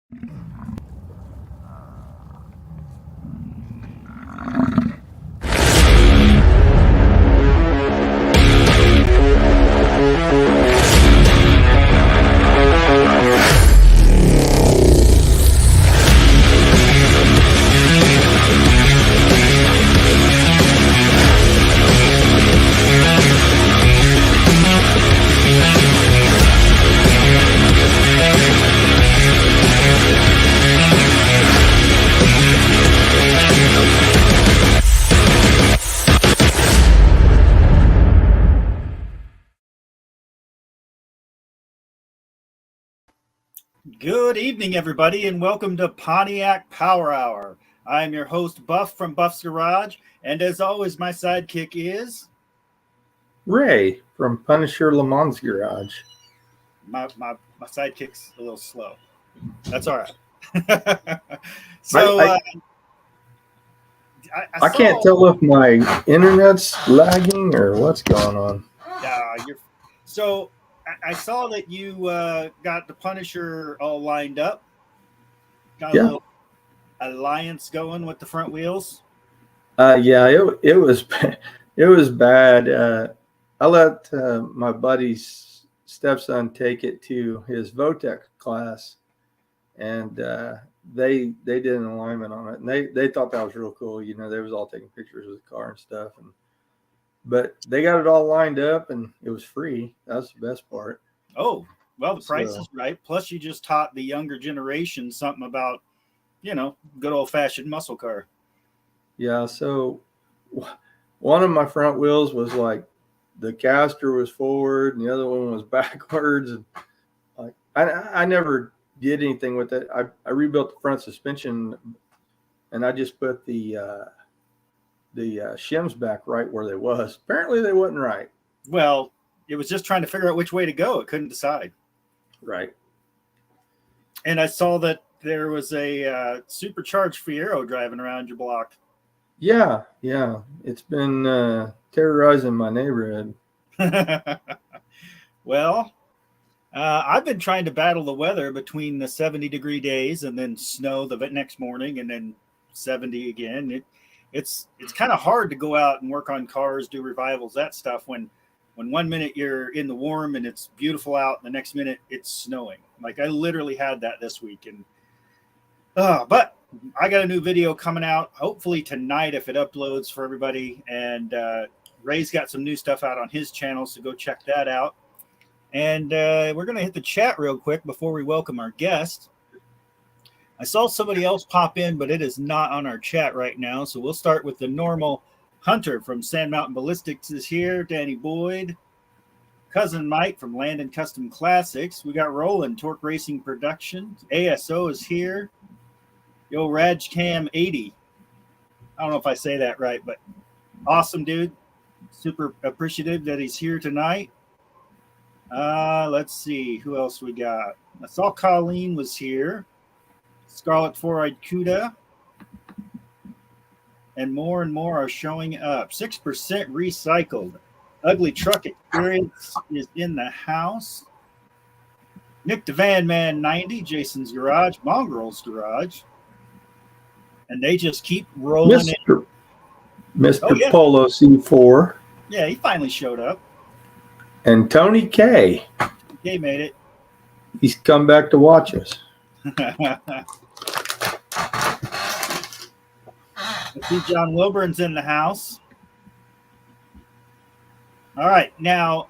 Good evening, everybody, and welcome to Pontiac Power Hour. I'm your host, Buff from Buff's Garage, and as always, my sidekick is Ray from Punisher Lamont's Garage. my sidekick's a little slow. That's all right. So I can't tell if my internet's lagging or what's going on. So I saw that you got the Punisher all lined up. Got a little alliance going with the front wheels. It was bad. I let my buddy's stepson take it to his Votech class, and they did an alignment on it, and they thought that was real cool. You know, they was all taking pictures of the car and stuff, but they got it all lined up, and it was free. That's the best part. Oh, well, the price is right. Plus, you just taught the younger generation something about, good old-fashioned muscle car. Yeah, so one of my front wheels was like the caster was forward, and the other one was backwards. And like I never did anything with it. I rebuilt the front suspension, and I just put the shims back right where they was. Apparently they wasn't right. Well, it was just trying to figure out which way to go. It couldn't decide. Right. And I saw that there was a supercharged Fiero driving around your block. Yeah. It's been terrorizing my neighborhood. Well, I've been trying to battle the weather between the 70-degree days and then snow the next morning and then 70 again. It's kind of hard to go out and work on cars, do revivals, that stuff when 1 minute you're in the warm and it's beautiful out, and the next minute it's snowing. Like I literally had that this week. And but I got a new video coming out hopefully tonight if it uploads for everybody. And Ray's got some new stuff out on his channel, so go check that out. And we're going to hit the chat real quick before we welcome our guest. I saw somebody else pop in, but it is not on our chat right now. So we'll start with the normal. Hunter from Sand Mountain Ballistics is here. Danny Boyd. Cousin Mike from Landon Custom Classics. We got Roland, Torque Racing Productions. ASO is here. Yo, Rajcam 80. I don't know if I say that right, but awesome, dude. Super appreciative that he's here tonight. Let's see who else we got. I saw Colleen was here. Scarlet Four-Eyed Cuda. And more are showing up. 6% recycled. Ugly Truck Experience is in the house. Nick the Van Man 90, Jason's Garage, Mongrel's Garage. And they just keep rolling in. Mr. Polo C4. Yeah, he finally showed up. And Tony K. K made it. He's come back to watch us. I see John Wilburn's in the house. All right. Now,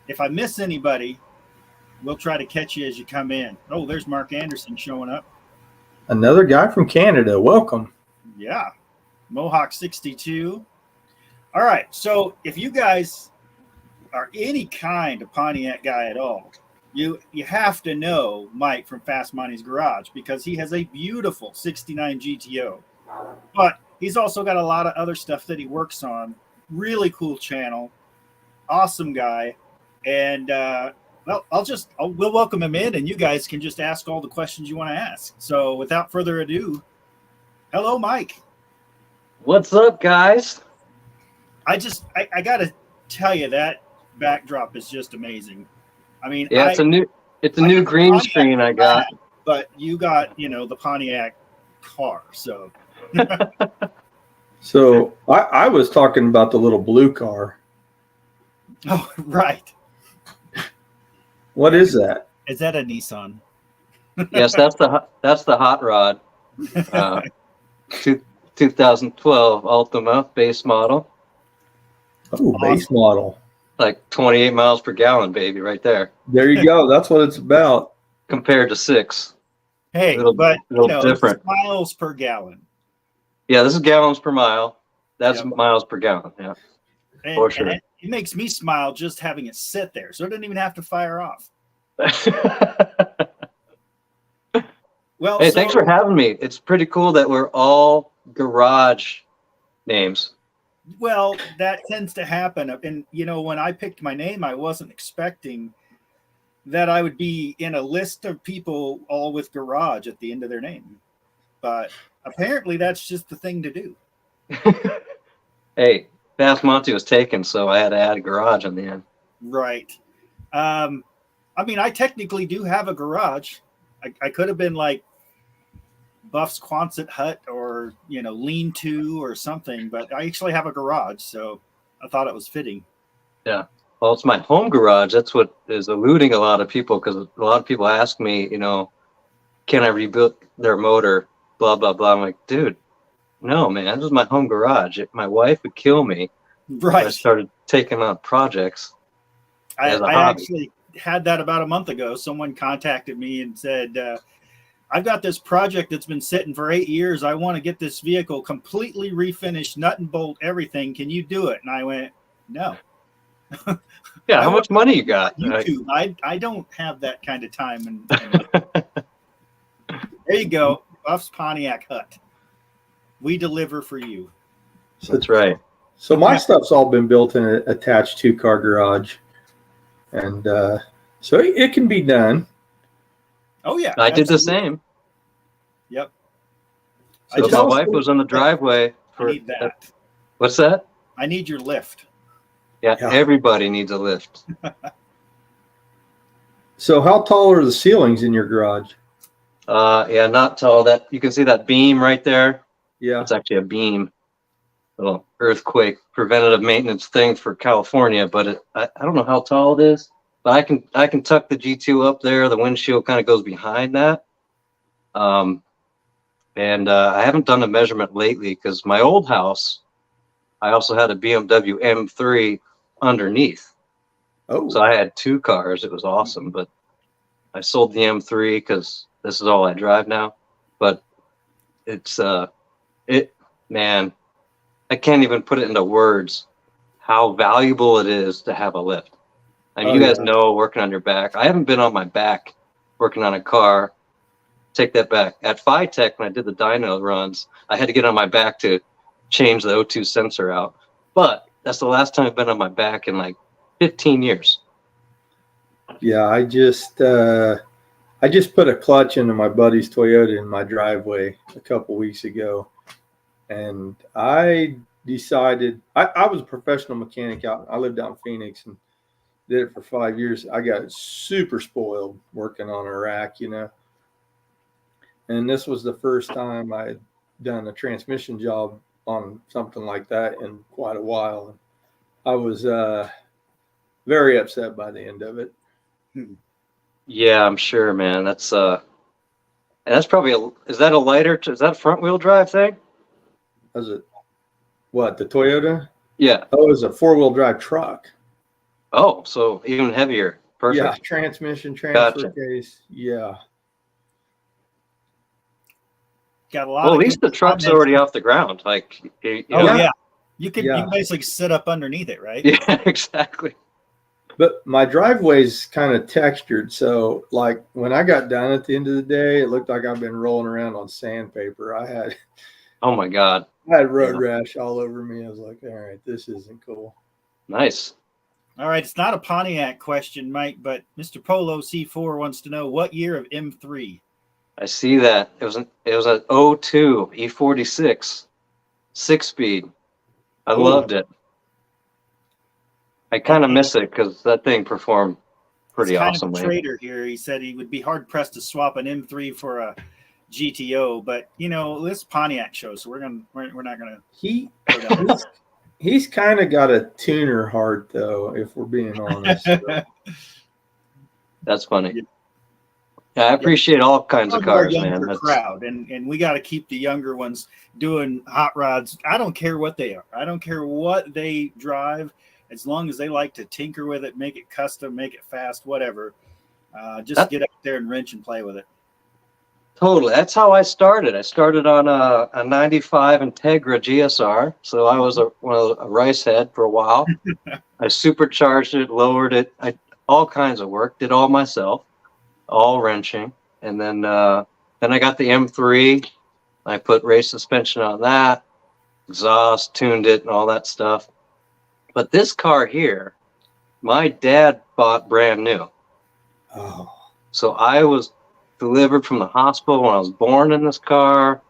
if I miss anybody, we'll try to catch you as you come in. Oh, there's Mark Anderson showing up. Another guy from Canada. Welcome. Yeah. Mohawk 62. All right. So if you guys are any kind of Pontiac guy at all, you have to know Mike from Fast Money's Garage because he has a beautiful 69 GTO. But he's also got a lot of other stuff that he works on. Really cool channel. Awesome guy. And we'll welcome him in, and you guys can just ask all the questions you want to ask. So without further ado, hello, Mike. What's up, guys? I got to tell you, that backdrop is just amazing. I mean, yeah, It's a new green screen I got. But you got, the Pontiac car. So, So I was talking about the little blue car. oh, right. What is that? Is that a Nissan? Yes, that's the hot rod. 2012 Ultima base model. Oh, base model. Like 28 miles per gallon, baby, right there. There you go. That's what it's about. Compared to 6. Hey, Little different. It's miles per gallon. Yeah, this is gallons per mile. That's miles per gallon. Yeah, for sure. And it makes me smile just having it sit there, so it doesn't even have to fire off. Well, hey, thanks for having me. It's pretty cool that we're all garage names. Well, that tends to happen. And, when I picked my name, I wasn't expecting that I would be in a list of people all with garage at the end of their name. But apparently that's just the thing to do. Hey, Fast Monty was taken, so I had to add a garage on the end. Right. I technically do have a garage. I could have been like Buff's Quonset hut or, lean-to or something, but I actually have a garage, so I thought it was fitting. Yeah. Well, it's my home garage. That's what is eluding a lot of people, because a lot of people ask me, can I rebuild their motor, blah, blah, blah. I'm like, dude, no, man, this is my home garage. My wife would kill me right. if I started taking on projects. I actually had that about a month ago. Someone contacted me and said, I've got this project that's been sitting for 8 years. I want to get this vehicle completely refinished, nut and bolt, everything. Can you do it? And I went, no. Yeah, how much money you got? YouTube. I don't have that kind of time. There you go. Buff's Pontiac hut. We deliver for you. That's right. So my stuff's all been built in an attached 2-car garage. And so it can be done. Oh, yeah. I did the same. Yep. So my wife was on the driveway. I need that. What's that? I need your lift. Yeah, everybody needs a lift. So how tall are the ceilings in your garage? Yeah, not tall. That you can see that beam right there. Yeah, it's actually a beam. Little earthquake preventative maintenance thing for California, but I don't know how tall it is. But I can tuck the GTO up there. The windshield kind of goes behind that. And I haven't done a measurement lately because my old house, I also had a BMW M3 underneath. Oh, so I had 2 cars. It was awesome, but I sold the M3 because this is all I drive now. But it's man, I can't even put it into words how valuable it is to have a lift. I mean, you guys know, working on your back. I haven't been on my back working on a car. Take that back. At PhyTech, when I did the dyno runs, I had to get on my back to change the O2 sensor out. But that's the last time I've been on my back in like 15 years. Yeah, I just put a clutch into my buddy's Toyota in my driveway a couple weeks ago. And I decided, I was a professional mechanic I lived out in Phoenix and did it for 5 years. I got super spoiled working on a rack, and this was the first time I had done a transmission job on something like that in quite a while. And I was very upset by the end of it. Yeah, I'm sure, man. That's probably is that a lighter? Is that a front wheel drive thing? Was it what, the Toyota? Yeah. Oh, it was a 4-wheel drive truck. Oh, so even heavier. Perfect. Yeah, transmission, transfer case. Yeah. Got a lot. Well, at least the truck's already off the ground. Like, yeah. You can basically sit up underneath it, right? Yeah, exactly. But my driveway's kind of textured, so like when I got done at the end of the day, it looked like I've been rolling around on sandpaper. Oh my God. I had road rash all over me. I was like, all right, this isn't cool. Nice. All right, it's not a Pontiac question, Mike, but Mr. Polo C4 wants to know what year of M3. I see that. It was an 02 E46 6-speed. I loved it. I kind of miss it because that thing performed pretty kind awesome. of a trader here. He said he would be hard pressed to swap an M3 for a GTO, but you know, this Pontiac show, so we're not gonna. He's kind of got a tuner heart, though, if we're being honest. So. That's funny. Yeah, I appreciate all kinds of cars, man. That's crowd, and we got to keep the younger ones doing hot rods. I don't care what they are. I don't care what they drive, as long as they like to tinker with it, make it custom, make it fast, whatever. Just get out there and wrench and play with it. Totally. That's how I started. I started on a 95 Integra GSR. So I was a rice head for a while. I supercharged it, lowered it. All kinds of work, did all myself, all wrenching. And then I got the M3. I put race suspension on that, exhaust, tuned it, and all that stuff. But this car here, my dad bought brand new. Oh. So I was delivered from the hospital when I was born in this car.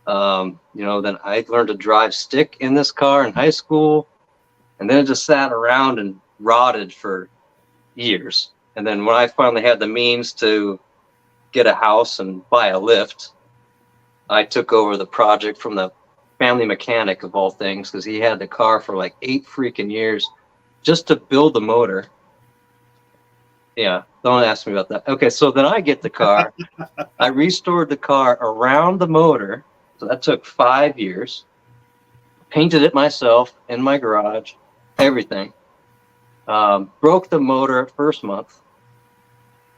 Then I learned to drive stick in this car in high school, and then it just sat around and rotted for years. And then when I finally had the means to get a house and buy a lift, I took over the project from the family mechanic of all things, because he had the car for like 8 freaking years just to build the motor. Yeah, don't ask me about that. Okay, so then I get the car. I restored the car around the motor. So that took 5 years. Painted it myself in my garage, everything. Broke the motor first month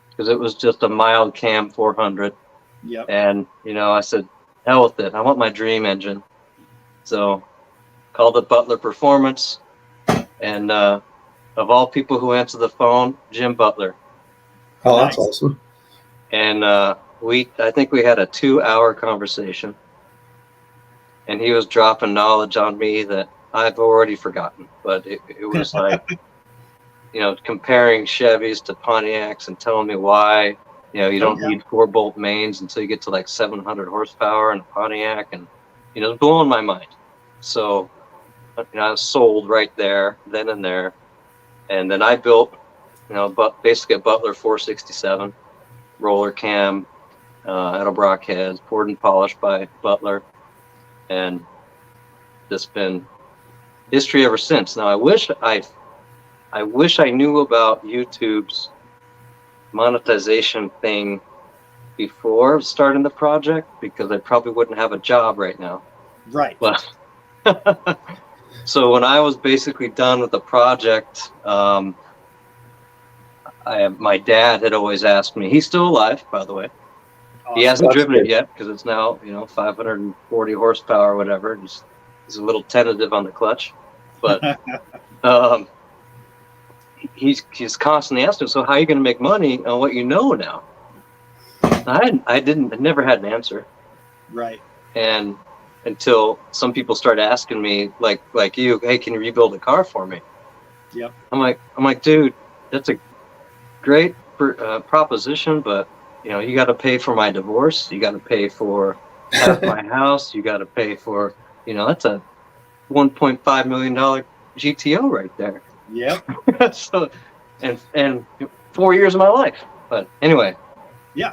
because it was just a mild cam 400. Yep. And, I said, hell with it. I want my dream engine. So called it Butler Performance. And, of all people who answer the phone, Jim Butler. Oh, that's awesome. And I think we had a 2-hour conversation, and he was dropping knowledge on me that I've already forgotten. But it was like, comparing Chevys to Pontiacs and telling me why, you don't need 4-bolt mains until you get to like 700 horsepower in a Pontiac, and it was blowing my mind. So, I was sold right there, then and there. And then I built, basically a Butler 467 roller cam, Edelbrock heads, poured and polished by Butler, and just been history ever since. Now I wish I knew about YouTube's monetization thing before starting the project, because I probably wouldn't have a job right now. Right. But so when I was basically done with the project, my dad had always asked me. He's still alive, by the way. He hasn't driven it yet because it's now 540 horsepower or whatever. He's a little tentative on the clutch, but he's constantly asking, so how are you going to make money on what you know now? I never had an answer. Right. And until some people started asking me, like you, hey, can you rebuild a car for me? Yep. I'm like, dude, that's a great proposition, but you got to pay for my divorce. You got to pay for half my house. You got to pay for, that's a $1.5 million GTO right there. Yep. So, and 4 years of my life. But anyway. Yeah.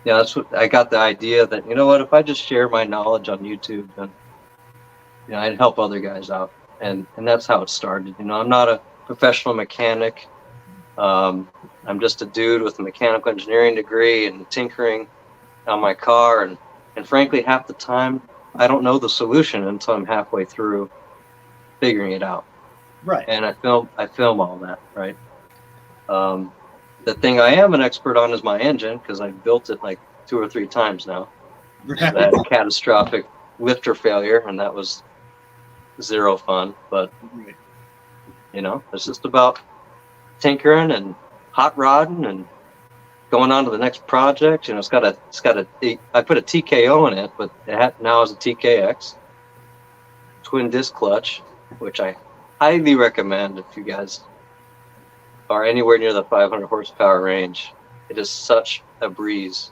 That's what I got the idea that, if I just share my knowledge on YouTube, then, I'd help other guys out. And that's how it started. I'm not a professional mechanic. I'm just a dude with a mechanical engineering degree and tinkering on my car. And frankly, half the time, I don't know the solution until I'm halfway through figuring it out. Right. And I film all that, right? The thing I am an expert on is my engine, because I've built it like 2 or 3 times now. Right. I had a catastrophic lifter failure, and that was zero fun. But it's just about tinkering and hot rodding and going on to the next project. I put a TKO in it, but now is a TKX twin disc clutch, which I highly recommend if you guys are anywhere near the 500 horsepower range. It is such a breeze.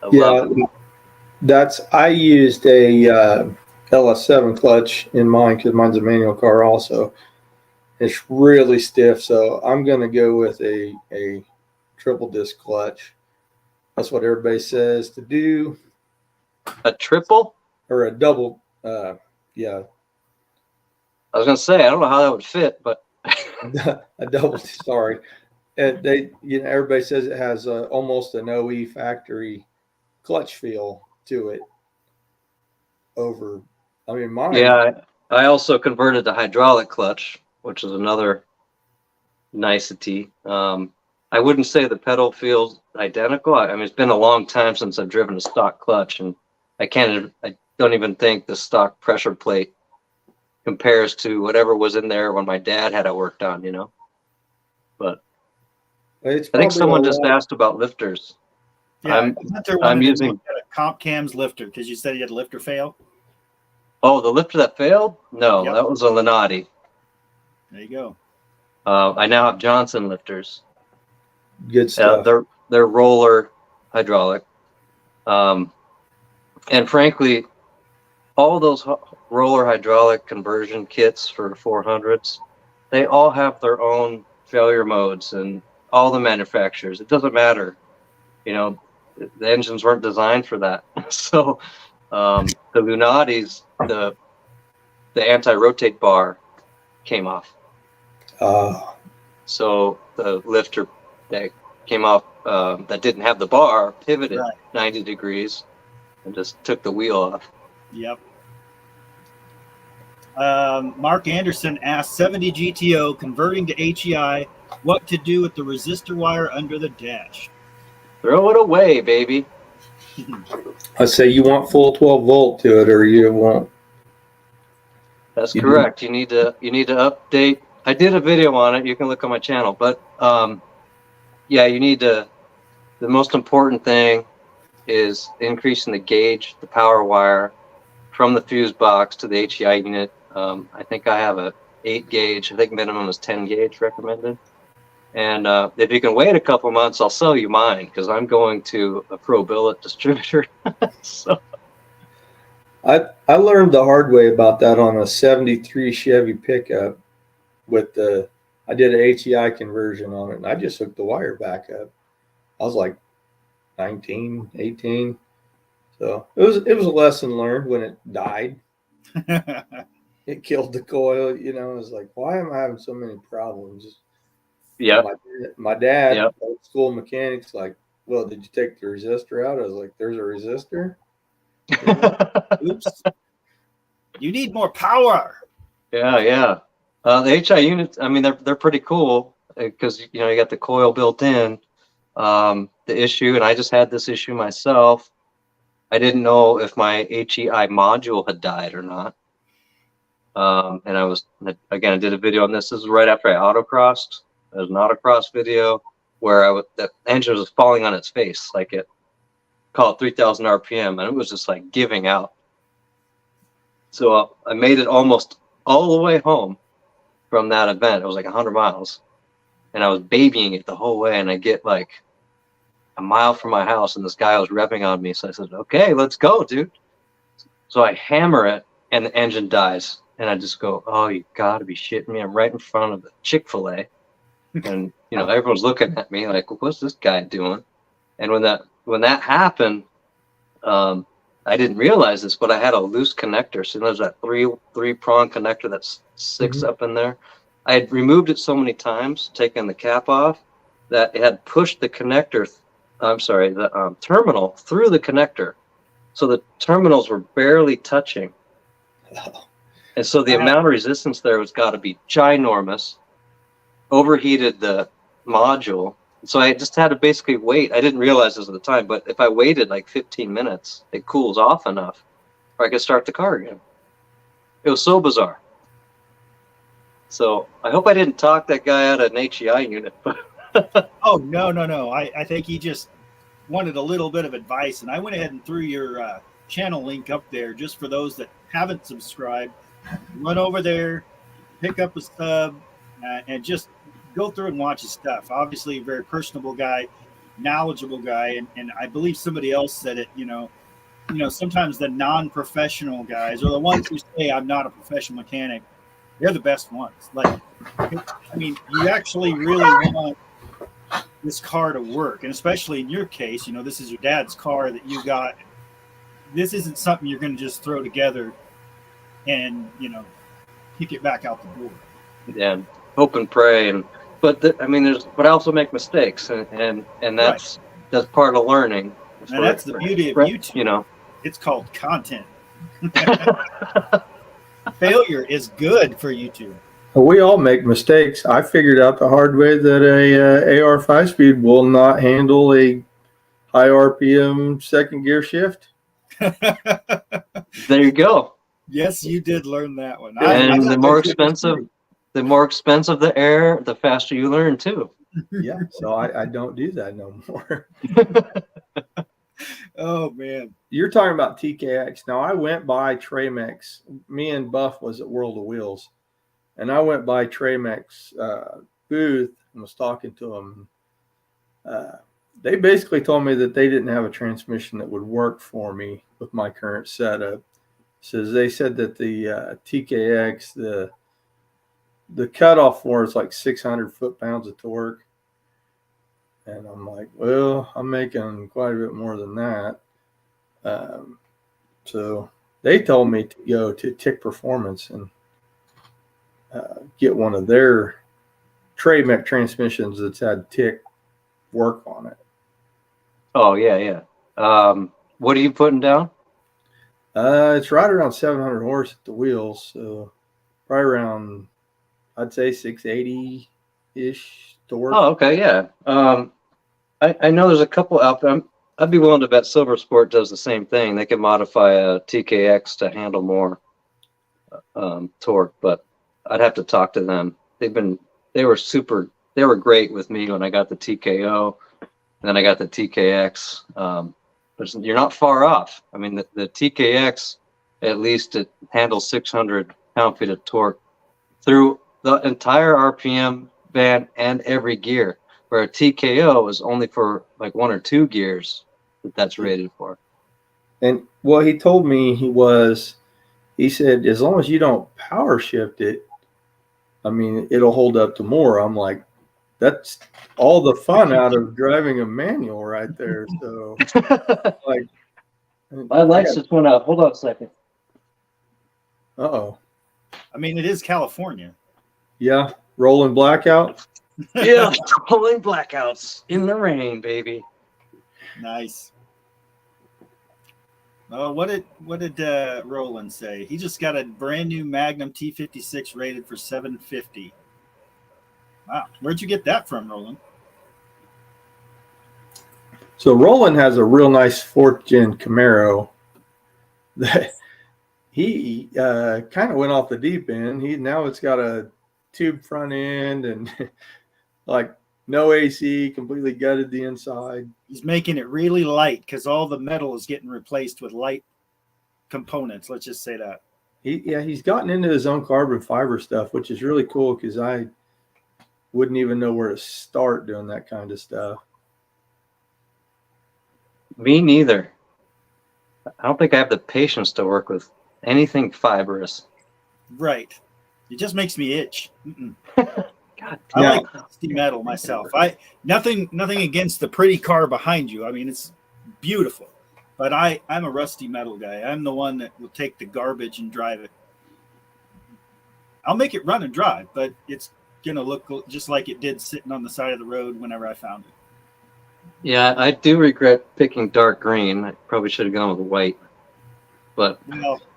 I love it. I used a LS7 clutch in mine because mine's a manual car also. It's really stiff, so I'm going to go with a triple disc clutch. That's what everybody says to do. A triple? Or a double, yeah. I was gonna say I don't know how that would fit, but A double, sorry. And everybody says it has almost an OE factory clutch feel to it. Mine. Yeah, I also converted to hydraulic clutch, which is another nicety. I wouldn't say the pedal feels identical. I mean, it's been a long time since I've driven a stock clutch, and I don't even think the stock pressure plate compares to whatever was in there when my dad had it worked on, But I think someone just asked about lifters. Yeah, I'm using a comp cams lifter because you said you had a lifter fail. Oh, the lifter that failed? No, That was a Lenati. There you go. I now have Johnson lifters. Good stuff. They're roller hydraulic. And frankly, all those roller hydraulic conversion kits for 400s, they all have their own failure modes, and all the manufacturers. It doesn't matter. The engines weren't designed for that. So the Lunatis, the anti-rotate bar came off. So the lifter that came off that didn't have the bar pivoted 90 degrees and just took the wheel off. Yep. Mark Anderson asked 70 GTO converting to HEI, what to do with the resistor wire under the dash? Throw it away, baby. I say you want full 12 volt to it, or you won't. That's correct. You need to update. I did a video on it. You can look on my channel, but you need to. The most important thing is increasing the gauge, the power wire from the fuse box to the HEI unit. I think I have a 8 gauge. I think minimum is 10 gauge recommended. And if you can wait a couple months, I'll sell you mine because I'm going to a Pro Billet distributor. So I learned the hard way about that on a 73 Chevy pickup I did an HEI conversion on it, and I just hooked the wire back up. I was like 19, 18. So it was a lesson learned when it died. It killed the coil, It was like, why am I having so many problems? Yeah. My dad, old school mechanics, like, well, did you take the resistor out? I was like, there's a resistor. Oops. You need more power. Yeah. The HI units, I mean, they're pretty cool because you got the coil built in. The issue, and I just had this issue myself. I didn't know if my HEI module had died or not. And I did a video on this. This is right after I autocrossed. It was an autocross video where the engine was falling on its face, like it called 3,000 RPM, and it was just like giving out. So I made it almost all the way home from that event. It was like 100 miles, and I was babying it the whole way. And I get like a mile from my house, and this guy was revving on me. So I said, "Okay, let's go, dude." So I hammer it, and the engine dies. And I just go, "Oh, you got to be shitting me! I'm right in front of the Chick-fil-A." And everyone's looking at me like, "What's this guy doing?" And when that happened, I didn't realize this, but I had a loose connector. So there's that three prong connector that's 6 up in there. I had removed it so many times, taken the cap off, that it had pushed the connector. The terminal through the connector, so the terminals were barely touching. And so the amount of resistance there was got to be ginormous. Overheated the module. So I just had to basically wait. I didn't realize this at the time, but if I waited like 15 minutes, it cools off enough or I could start the car again. It was so bizarre. So I hope I didn't talk that guy out of an HEI unit. Oh, no. I think he just wanted a little bit of advice, and I went ahead and threw your channel link up there just for those that haven't subscribed. Run over there, pick up a sub, and just go through and watch his stuff. Obviously, a very personable guy, knowledgeable guy, and I believe somebody else said it. Sometimes the non-professional guys or the ones who say I'm not a professional mechanic, they're the best ones. Like I mean, you actually really want this car to work, and especially in your case, this is your dad's car that you got. This isn't something you're going to just throw together and kick it back out the door. Yeah, hope and pray, but I also make mistakes, and that's part of learning. And that's the beauty of YouTube. It's called content. Failure is good for YouTube. Well, we all make mistakes. I figured out the hard way that a AR 5-speed will not handle a high RPM second gear shift. There you go. Yes, you did learn that one. And the more expensive the air, the faster you learn too. Yeah, so I don't do that no more. Oh man, you're talking about TKX. Now I went by Tramex. Me and Buff was at World of Wheels, and I went by Tramex booth and was talking to them. They basically told me that they didn't have a transmission that would work for me with my current setup. So they said that the TKX, the cutoff for is like 600 foot-pounds of torque. And I'm like, well, I'm making quite a bit more than that. So they told me to go to Tick Performance and get one of their Tramex transmissions that's had Tick work on it. Oh, yeah. What are you putting down? It's right around 700 horse at the wheels. So probably around, I'd say 680-ish torque. Oh, okay, yeah. I know there's a couple out there. I'd be willing to bet Silver Sport does the same thing. They can modify a TKX to handle more torque, but I'd have to talk to them. They were great with me when I got the TKO, and then I got the TKX. But you're not far off. I mean, the TKX, at least it handles 600 pound-feet of torque through the entire RPM band and every gear, where a TKO is only for like 1 or 2 gears that's rated for. And what he told me he said, as long as you don't power shift it, I mean, it'll hold up to more. I'm like, that's all the fun out of driving a manual right there. So like, my lights just went out. Hold on a second. Uh-oh. I mean, it is California. Yeah, rolling blackout. Yeah, rolling blackouts in the rain, baby. Nice. Oh, what did Roland say? He just got a brand new Magnum T56 rated for 750. Wow, where'd you get that from, Roland? So Roland has a real nice 4th gen Camaro that he kind of went off the deep end. Now it's got a tube front end and like no AC, completely gutted the inside. He's making it really light because all the metal is getting replaced with light components. Let's just say that. He's gotten into his own carbon fiber stuff, which is really cool because I wouldn't even know where to start doing that kind of stuff. Me neither. I don't think I have the patience to work with anything fibrous. Right. It just makes me itch. God, I like rusty metal myself. Nothing against the pretty car behind you. I mean, it's beautiful. But I'm a rusty metal guy. I'm the one that will take the garbage and drive it. I'll make it run and drive, but it's going to look just like it did sitting on the side of the road whenever I found it. Yeah, I do regret picking dark green. I probably should have gone with white. But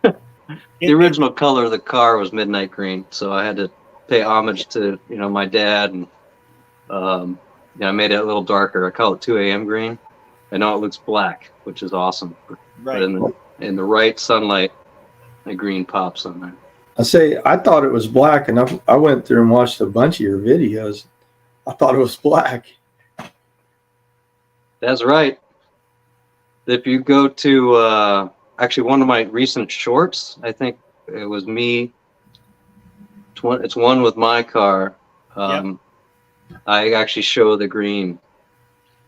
the original color of the car was midnight green, so I had to pay homage to my dad, and I made it a little darker. I call it 2 a.m. green. I know it looks black, which is awesome, right. But in the right sunlight, the green pops on there. I thought it was black, and I went through and watched a bunch of your videos. I thought it was black. That's right. If you go to actually one of my recent shorts, I think it was me. It's one with my car. I actually show the green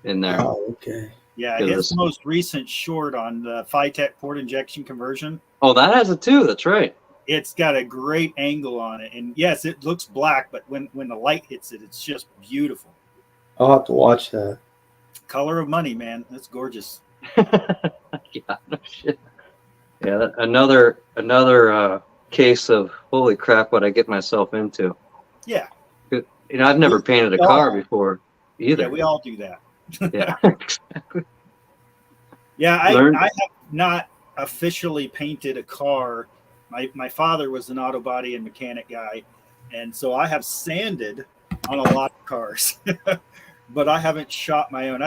in there. Oh, okay. Yeah, his most recent short on the Phytech port injection conversion. Oh, that has it too. That's right. It's got a great angle on it, and yes, it looks black, but when the light hits it, it's just beautiful. I'll have to watch that. Color of money, man. That's gorgeous. Yeah, no shit. Yeah, another case of holy crap, what I get myself into. Yeah. You know, I've never painted a car before either. Yeah, we all do that. Yeah. Yeah, I have not officially painted a car. My father was an auto body and mechanic guy, and so I have sanded on a lot of cars, but I haven't shot my own.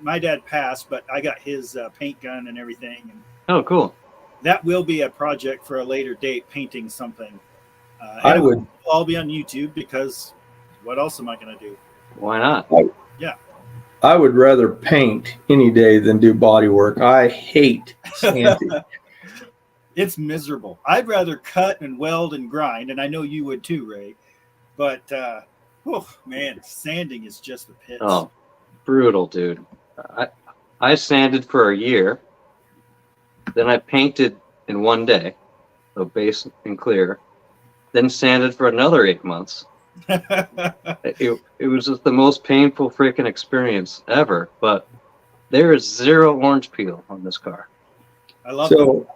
My dad passed, but I got his paint gun and everything. And oh, cool. that will be a project for a later date, painting something. I would. I'll be on YouTube because what else am I going to do? Why not? Yeah. I would rather paint any day than do body work. I hate sanding. It's miserable. I'd rather cut and weld and grind, and I know you would too, Ray. But, man, sanding is just the pits. Oh, brutal, dude. I sanded for a year. Then I painted in one day, so base and clear. Then sanded for another 8 months. It was just the most painful freaking experience ever. But there is zero orange peel on this car. I love it.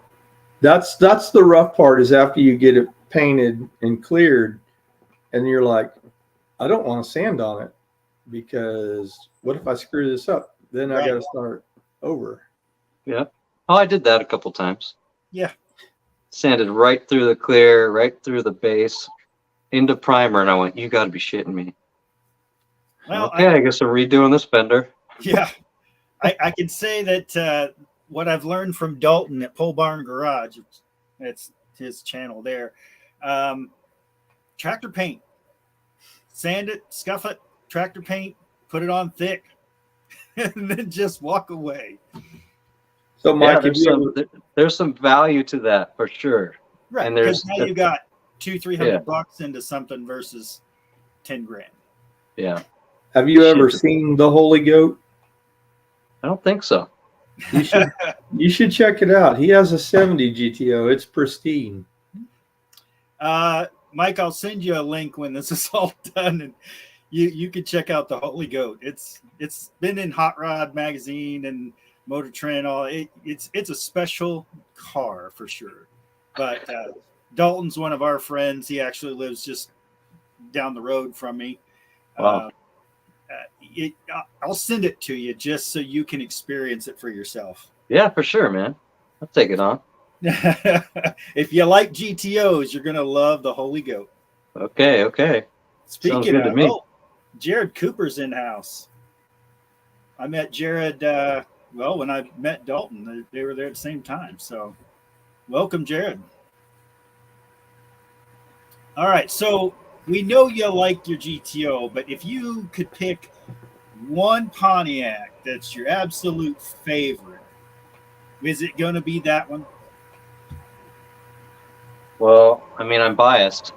That's the rough part is after you get it painted and cleared, and you're like, I don't want to sand on it because what if I screw this up? Then I got to start over. Yeah. Oh, I did that a couple times. Yeah. Sanded right through the clear, right through the base, into primer, and I went, you got to be shitting me. Well, okay, I guess I'm redoing this fender. Yeah. I can say that what I've learned from Dalton at Pole Barn Garage, it's his channel there, tractor paint. Sand it, scuff it, tractor paint, put it on thick, and then just walk away. So, Mike, there's some value to that for sure. Right, because now you got $200-300 into something versus 10 grand. Yeah. Have you ever seen the Holy Goat? I don't think so. You should check it out. He has a 70 GTO. It's pristine. Mike, I'll send you a link when this is all done, and you can check out the Holy Goat. It's been in Hot Rod magazine and Motor Trend. It's a special car for sure. But Dalton's one of our friends. He actually lives just down the road from me. Wow. I'll send it to you just so you can experience it for yourself. Yeah, for sure, man. I'll take it on. If you like GTOs, you're gonna love the Holy Goat. Okay. Speaking of, me. Jared Cooper's in house. I met Jared. When I met Dalton, they were there at the same time. So, welcome, Jared. All right, so we know you like your GTO, but if you could pick one Pontiac that's your absolute favorite, is it going to be that one? Well, I mean, I'm biased.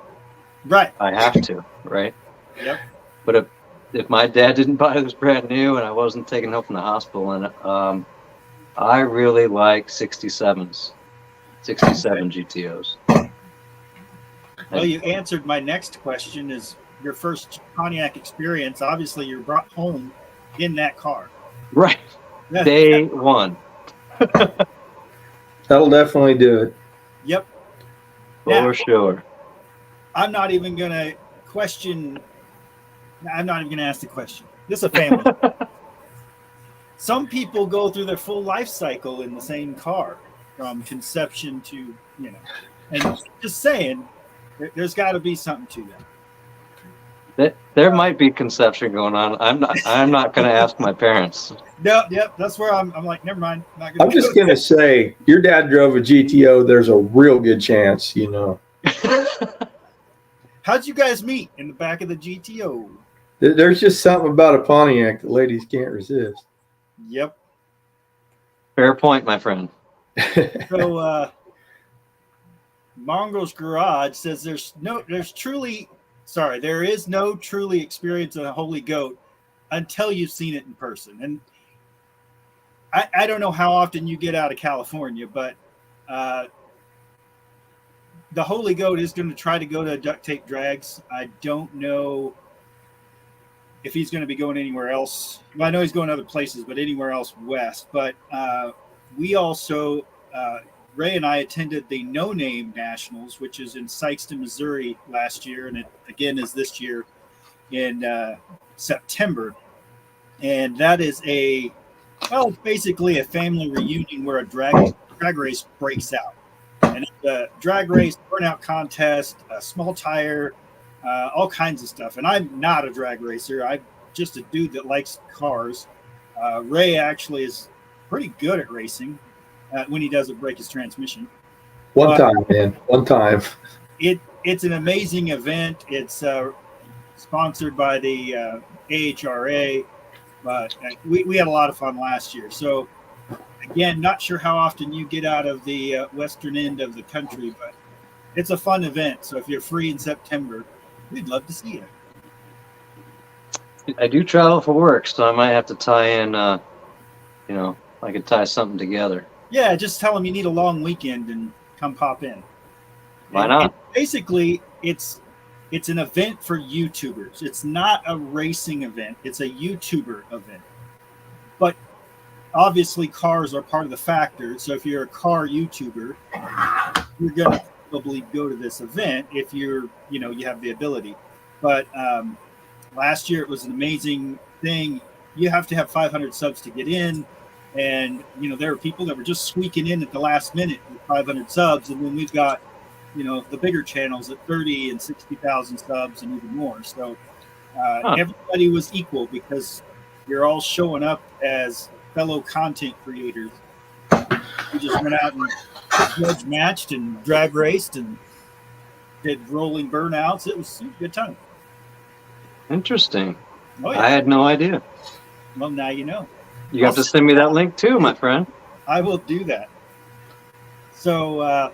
Right. I have to, right? Yep. But if my dad didn't buy this brand new and I wasn't taken home from the hospital, and I really like 67s, 67 GTOs. Well, you answered my next question. Is your first Pontiac experience? Obviously, you're brought home in that car. Right. Day one. That'll definitely do it. Yep. For sure. I'm not even going to question. I'm not even going to ask the question. This is a family. Some people go through their full life cycle in the same car, from conception to, and just saying, there's got to be something to that. There might be conception going on. I'm not going to ask my parents. No, yep, that's where I'm like, never mind. I'm just going to say, your dad drove a GTO. There's a real good chance, How'd you guys meet? In the back of the GTO? There's just something about a Pontiac that ladies can't resist. Yep. Fair point, my friend. So, Mongo's Garage says there is no truly experience of the Holy Goat until you've seen it in person. And I don't know how often you get out of California, but the Holy Goat is going to try to go to duct tape drags. I don't know if he's going to be going anywhere else. Well, I know he's going other places, but anywhere else west. But we also, Ray and I attended the No Name Nationals, which is in Sykeston, Missouri last year. And it again is this year in September. And that is it's basically a family reunion where a drag race breaks out. And it's a drag race, burnout contest, a small tire, all kinds of stuff. And I'm not a drag racer. I'm just a dude that likes cars. Ray actually is pretty good at racing when he doesn't break his transmission. One time. It's an amazing event. It's sponsored by the AHRA, but we had a lot of fun last year. So again, not sure how often you get out of the western end of the country, but it's a fun event. So if you're free in September, we'd love to see you. I do travel for work, so I might have to tie in, I could tie something together. Yeah, just tell them you need a long weekend and come pop in. Why not? And basically, it's an event for YouTubers. It's not a racing event. It's a YouTuber event. But obviously, cars are part of the factor. So if you're a car YouTuber, you're going to probably go to this event if you have the ability. But last year, it was an amazing thing. You have to have 500 subs to get in. And, there were people that were just squeaking in at the last minute with 500 subs. And then we've got, the bigger channels at 30 and 60,000 subs and even more. So everybody was equal because you're all showing up as fellow content creators. We just went out and judge matched and drag raced and did rolling burnouts. It was a good time. Interesting. Oh, yeah. I had no idea. Well, now you know. You have to send me that link too, my friend. I will do that. So,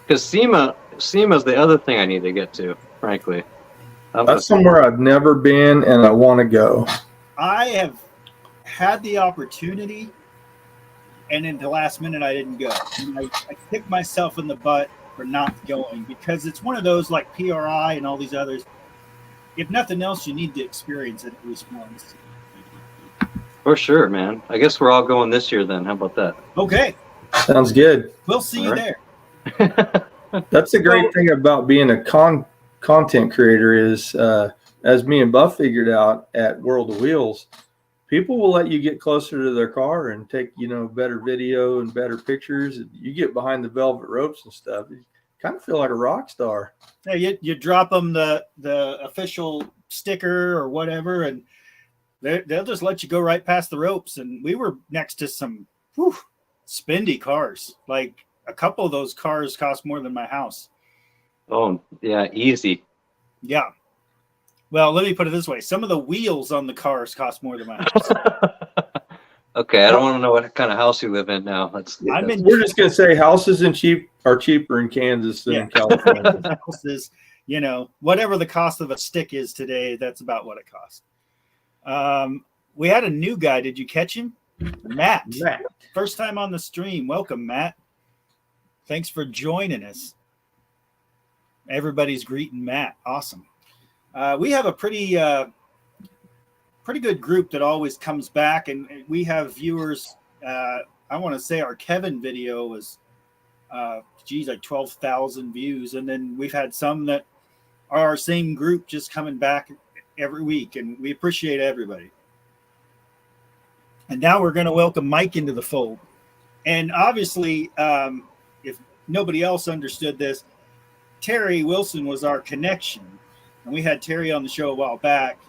because SEMA's the other thing I need to get to, frankly. That's somewhere I've never been and I want to go. I have had the opportunity, and in the last minute I didn't go. And I kicked myself in the butt for not going because it's one of those like PRI and all these others. If nothing else, you need to experience it at least once. For sure, man. I guess we're all going this year then. How about that? Okay. Sounds good. We'll see you there. That's the great thing about being a content creator is, as me and Buff figured out at World of Wheels, people will let you get closer to their car and take, better video and better pictures. You get behind the velvet ropes and stuff. You kind of feel like a rock star. Yeah, you drop them the official sticker or whatever, and they'll just let you go right past the ropes. And we were next to some spendy cars. Like a couple of those cars cost more than my house. Oh, yeah, easy. Yeah. Well, let me put it this way. Some of the wheels on the cars cost more than my house. Okay, I don't want to know what kind of house you live in now. We're just going to say houses are cheaper in Kansas than in California. Houses, whatever the cost of a stick is today, that's about what it costs. We had a new guy. Did you catch him? Matt. First time on the stream. Welcome, Matt. Thanks for joining us. Everybody's greeting Matt. Awesome. We have a pretty good group that always comes back, and we have viewers. I want to say our Kevin video was, like 12,000 views, and then we've had some that are our same group just coming back every week, and we appreciate everybody. And now we're going to welcome Mike into the fold. And obviously, if nobody else understood this, Terry Wilson was our connection. And we had Terry on the show a while back.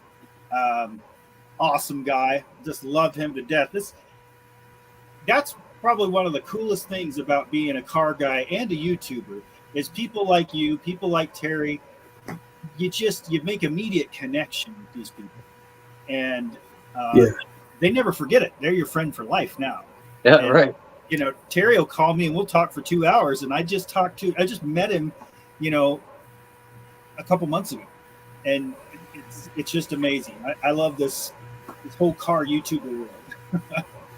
Awesome guy. Just love him to death. That's probably one of the coolest things about being a car guy and a YouTuber is people like you, people like Terry. You make immediate connection with these people. And they never forget it. They're your friend for life now. Yeah, and, right. Terry will call me and we'll talk for 2 hours. And I just met him, a couple months ago. And it's just amazing. I love this whole car YouTuber world.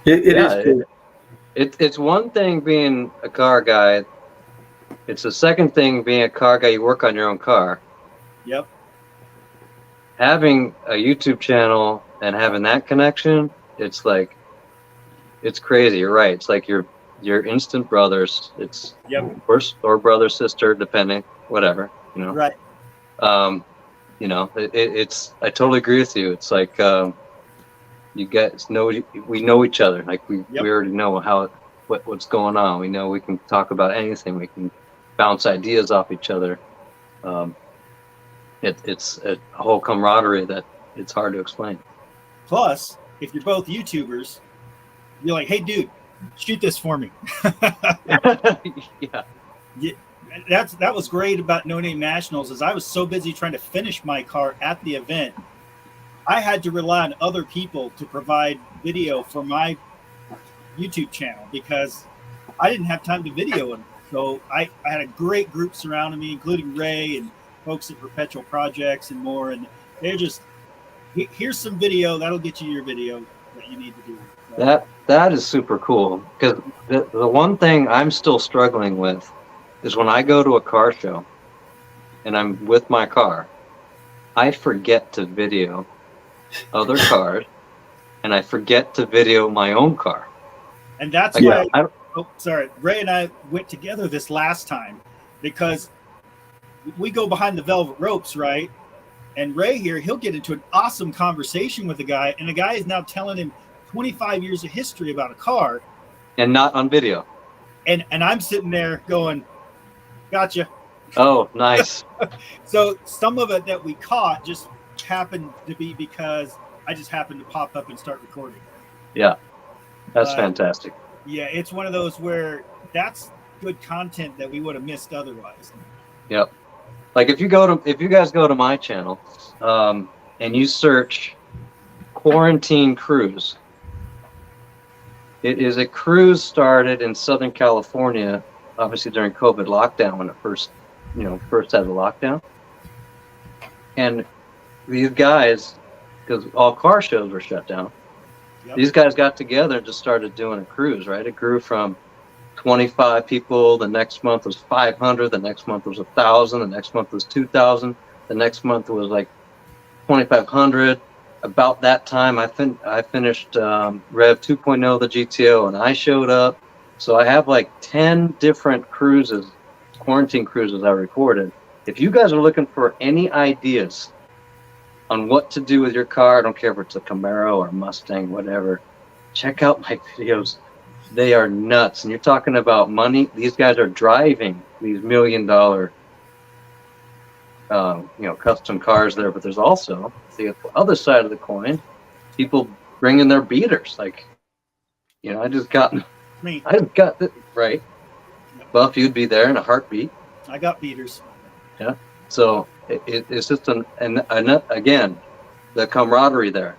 It is cool. It's one thing being a car guy It's the second thing being a car guy. You work on your own car. Yep. Having a YouTube channel and having that connection, it's like, it's crazy. You're right. It's like you're instant brothers. It's or brother, sister, depending, whatever, you know. Right. You know, it's, I totally agree with you. It's like, you guys know, we know each other. Like we already know what's going on. We know we can talk about anything. We can bounce ideas off each other. It's a whole camaraderie that it's hard to explain. Plus, if you're both YouTubers, you're like, hey, dude, shoot this for me. Yeah. That was great about No Name Nationals is I was so busy trying to finish my car at the event. I had to rely on other people to provide video for my YouTube channel because I didn't have time to video it. So I had a great group surrounding me, including Ray and folks at Perpetual Projects and more. And they're just, here's some video. That'll get you your video that you need to do. So, that is super cool, because the one thing I'm still struggling with is when I go to a car show and I'm with my car, I forget to video other cars and I forget to video my own car. And that's like, why Ray and I went together this last time because we go behind the velvet ropes, right? And Ray here, he'll get into an awesome conversation with a guy, and the guy is now telling him 25 years of history about a car. And not on video. And I'm sitting there going, gotcha. Oh, nice. So some of it that we caught just happened to be because I just happened to pop up and start recording. Yeah, that's fantastic. Yeah, it's one of those where that's good content that we would have missed otherwise. Yep. Like if you guys go to my channel, and you search quarantine cruise, it is a cruise started in Southern California, obviously during COVID lockdown when it first had the lockdown. And these guys, because all car shows were shut down, these guys got together and just started doing a cruise, right? It grew from 25 people, the next month was 500, the next month was 1,000, the next month was 2,000, the next month was like 2,500. About that time, I finished Rev 2.0, the GTO, and I showed up. So I have like 10 different cruises, quarantine cruises I recorded. If you guys are looking for any ideas on what to do with your car, I don't care if it's a Camaro or Mustang, whatever, check out my videos. They are nuts. And you're talking about money. These guys are driving these $1 million, custom cars there. But there's also the other side of the coin, people bringing their beaters. Like, I just got this right. Buff, you'd be there in a heartbeat. I got beaters. Yeah. So it's just again, the camaraderie there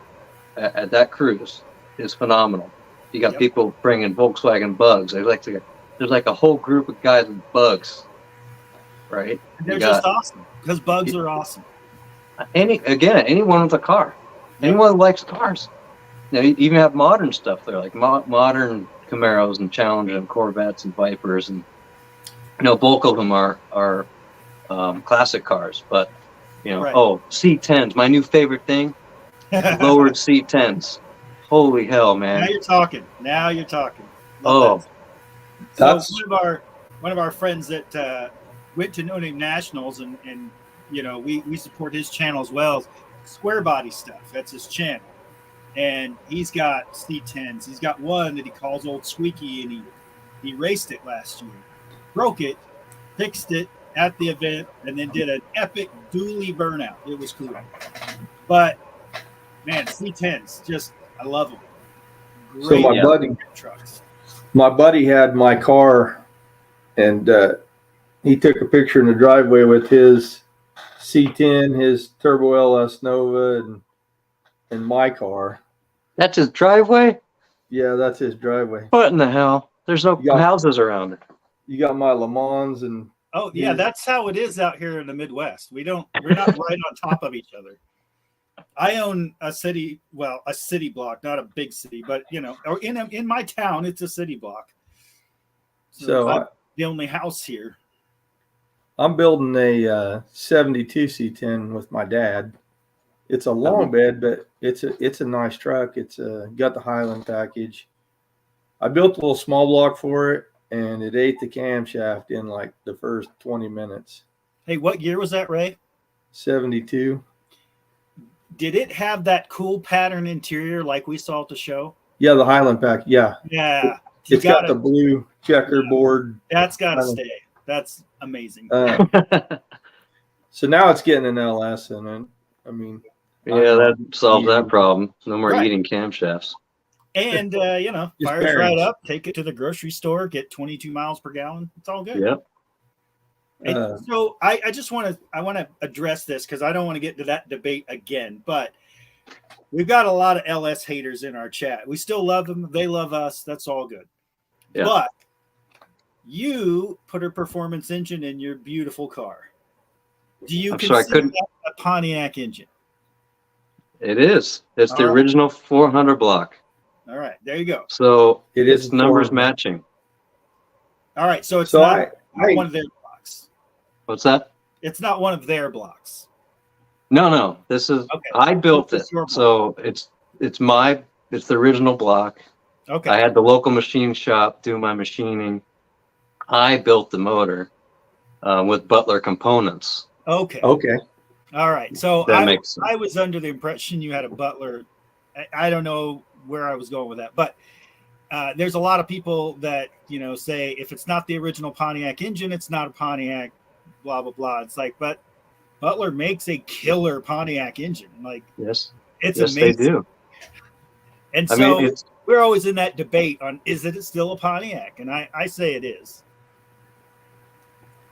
at that cruise is phenomenal. You got people bringing Volkswagen Bugs. There's like a whole group of guys with Bugs, right? They're just awesome because Bugs are awesome. Anyone with a car, anyone who likes cars. You even have modern stuff there, like modern Camaros and Challenger and Corvettes and Vipers, and bulk of them are classic cars. But C10s, my new favorite thing, lowered C10s. Holy hell, man! Now you're talking. Love that. So one of our friends that went to No Name Nationals, and we support his channel as well. Square Body Stuff. That's his channel, and he's got C10s. He's got one that he calls Old Squeaky, and he raced it last year, broke it, fixed it at the event, and then did an epic dually burnout. It was cool, but man, C10s just. I love them. Great. So my buddy had my car, and he took a picture in the driveway with his C10, his Turbo LS Nova, and my car. That's his driveway? Yeah, that's his driveway. What in the hell? There's no houses around it. You got my Le Mans and. Oh yeah, that's how it is out here in the Midwest. We're not right on top of each other. I own a city block, not a big city, but or in my town, it's a city block. So I'm the only house here. I'm building a 72 C10 with my dad. It's a long bed, but it's a nice truck. It's got the Highland package. I built a little small block for it, and it ate the camshaft in like the first 20 minutes. Hey, what year was that, Ray? 72. Did it have that cool pattern interior like we saw at the show? Yeah, the Highland pack. Yeah. Yeah. It's got the blue checkerboard. That's got to stay. That's amazing. So now it's getting an LS in it. I mean, yeah, that solves that problem. No more eating camshafts. And, fires right up, take it to the grocery store, get 22 miles per gallon. It's all good. Yep. And so I just want to address this because I don't want to get into that debate again, but we've got a lot of LS haters in our chat. We still love them. They love us. That's all good. Yeah. But you put a performance engine in your beautiful car. Do you consider that a Pontiac engine? It is. It's the original 400 block. All right, there you go. So it's numbers matching. All right, so it's not one of their blocks. What's that? It's not one of their blocks. No. This is I built it. So it's the original block. Okay. I had the local machine shop do my machining. I built the motor with Butler components. Okay. All right. So I was under the impression you had a Butler. I don't know where I was going with that, but there's a lot of people that, say if it's not the original Pontiac engine, it's not a Pontiac, blah, blah, blah. It's like, but Butler makes a killer Pontiac engine. Like, yes, it's amazing. They do. And so we're always in that debate on, is it still a Pontiac? And I say it is.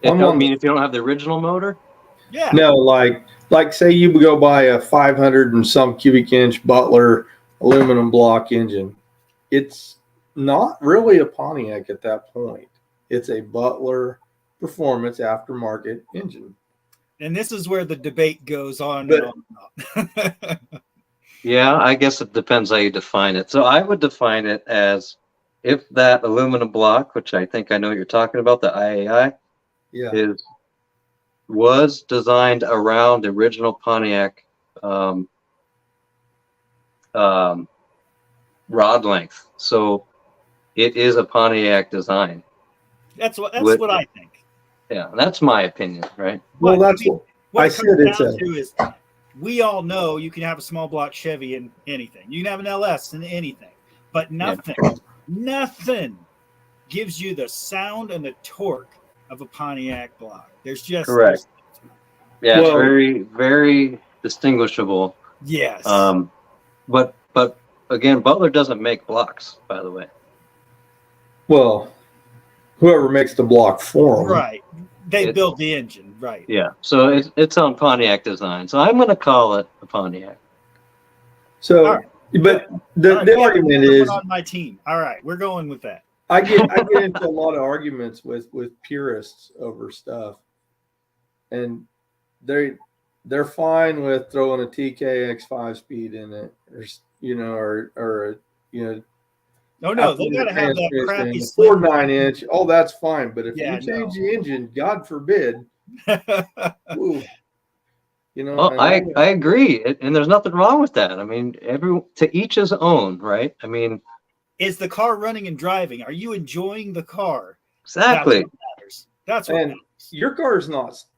If you don't have the original motor? Yeah. No, like say you go buy a 500 and some cubic inch Butler aluminum block engine. It's not really a Pontiac at that point. It's a Butler performance aftermarket engine. And this is where the debate goes on. Yeah, I guess it depends how you define it. So I would define it as if that aluminum block, which I think I know what you're talking about, the IAI, was designed around the original Pontiac rod length. So it is a Pontiac design. That's what I think. Yeah, that's my opinion, right? Well, that's what I said. Is we all know you can have a small block Chevy in anything. You can have an LS in anything, but nothing gives you the sound and the torque of a Pontiac block. There's just correct. Yeah, it's very, very distinguishable. Yes. But again, Butler doesn't make blocks, by the way. Well, whoever makes the block for them. Right. They build the engine, right. Yeah. So it's on Pontiac design. So I'm going to call it a Pontiac. So, but the argument is on my team. All right, we're going with that. I get into a lot of arguments with purists over stuff, and they're fine with throwing a TKX5 speed in it, or Oh no, they gotta have that crappy 4.9 inch. Oh, that's fine. But if you change the engine, God forbid. Ooh, I agree, and there's nothing wrong with that. I mean, to each his own, right? I mean, is the car running and driving? Are you enjoying the car? Exactly. That's what matters. That's what matters.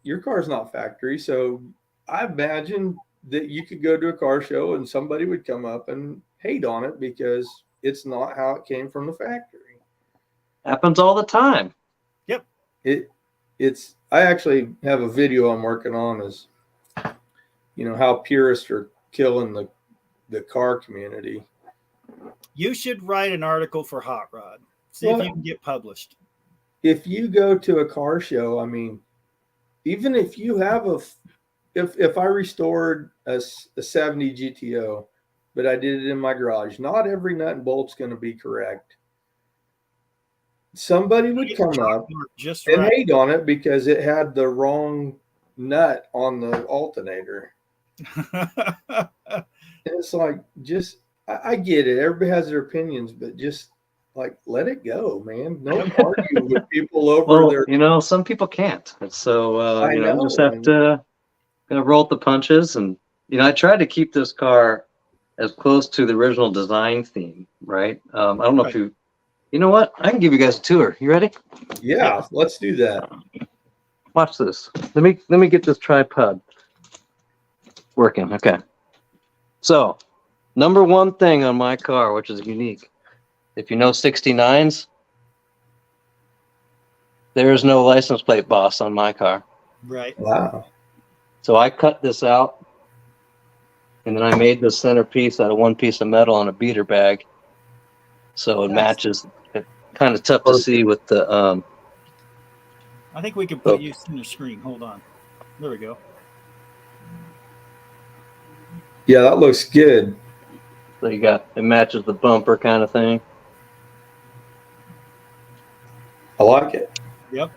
Your car's not factory, so I imagine that you could go to a car show and somebody would come up and hate on it because it's not how it came from the factory. Happens all the time. Yep. I actually have a video I'm working on is, how purists are killing the car community. You should write an article for Hot Rod. See if you can get published. If you go to a car show, I mean, even if you have if I restored a 70 GTO, but I did it in my garage, not every nut and bolt's going to be correct. Somebody would come up and hate on it because it had the wrong nut on the alternator. And it's like, I get it. Everybody has their opinions, but just like, let it go, man. Don't argue with people over Well, their. some people can't. And so, I you know. just have to roll with the punches. And, I tried to keep this car as close to the original design theme, right? I don't know if you know what? I can give you guys a tour. You ready? Yeah, let's do that. Watch this. Let me get this tripod working. Okay. So, number one thing on my car, which is unique, if you know 69s, there is no license plate boss on my car. Right. Wow. So I cut this out, and then I made the centerpiece out of one piece of metal on a beater bag, so it matches. It's kind of tough to see with the. I think we can put you in the screen. Hold on. There we go. Yeah, that looks good. So it matches the bumper kind of thing. I like it. Yep.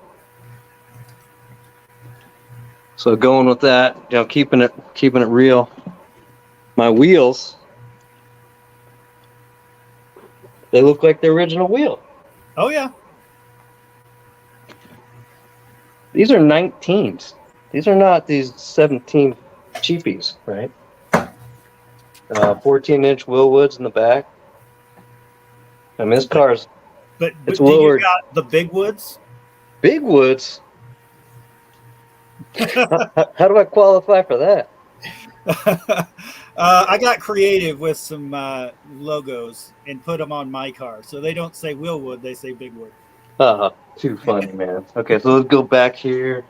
So going with that, keeping it real. My wheels, they look like the original wheel. Oh yeah. These are 19s. These are not these 17 cheapies, right? 14-inch Willwoods in the back. I mean, this car's But it's do lowered. you got the big woods? Big woods. How do I qualify for that? I got creative with some logos and put them on my car, so they don't say Willwood, they say Bigwood. Too funny, man. Okay, so let's go back here.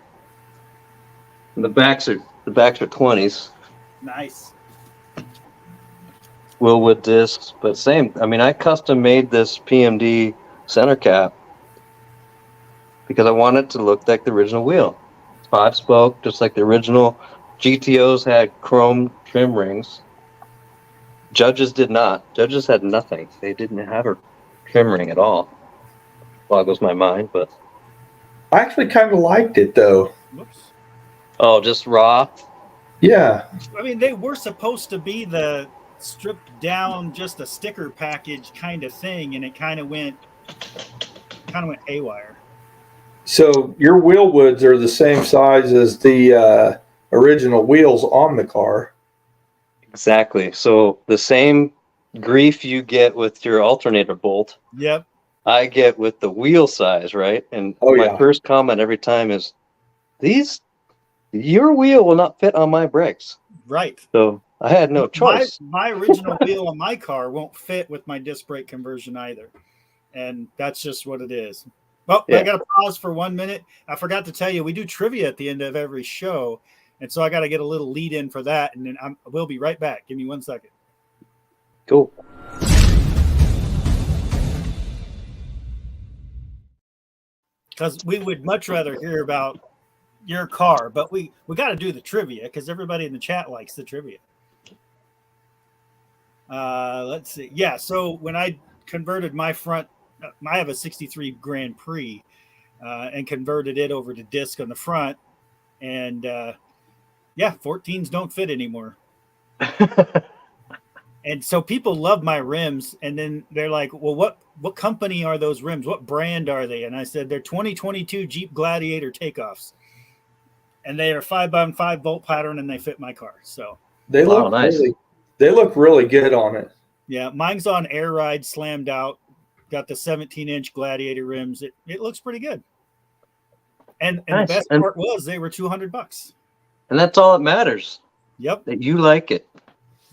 The backs are 20s. Nice. Willwood discs, but same. I mean, I custom made this PMD center cap because I wanted it to look like the original wheel. 5-spoke, just like the original. GTOs had chrome trim rings. Judges did not. Judges had nothing. They didn't have a trim ring at all. Boggles my mind, but I actually kind of liked it though. Whoops. oh, just raw. Yeah. I mean, they were supposed to be the stripped down, just a sticker package kind of thing, and it kind of went haywire. So your wheel woods are the same size as the original wheels on the car. Exactly. So the same grief you get with your alternator bolt, Yep. I get with the wheel size, right? And my first comment every time is, your wheel will not fit on my brakes. Right. So I had no choice. My original wheel on my car won't fit with my disc brake conversion either. And that's just what it is. Well, yeah. I got to pause for 1 minute. I forgot to tell you, we do trivia at the end of every show. And so I got to get a little lead in for that. And then we'll be right back. Give me 1 second. Cool. Because we would much rather hear about your car, but we got to do the trivia because everybody in the chat likes the trivia. Let's see. Yeah, so when I converted my front, I have a 63 Grand Prix and converted it over to disc on the front. And 14s don't fit anymore. And so people love my rims. And then they're like, well, what company are those rims? What brand are they? And I said, they're 2022 Jeep Gladiator takeoffs. And they are 5x5 bolt pattern and they fit my car. So they look nice. They look really good on it. Yeah, mine's on air ride, slammed out. Got the 17-inch Gladiator rims. It looks pretty good. And nice. The best part was they were $200. And that's all that matters. Yep. That you like it.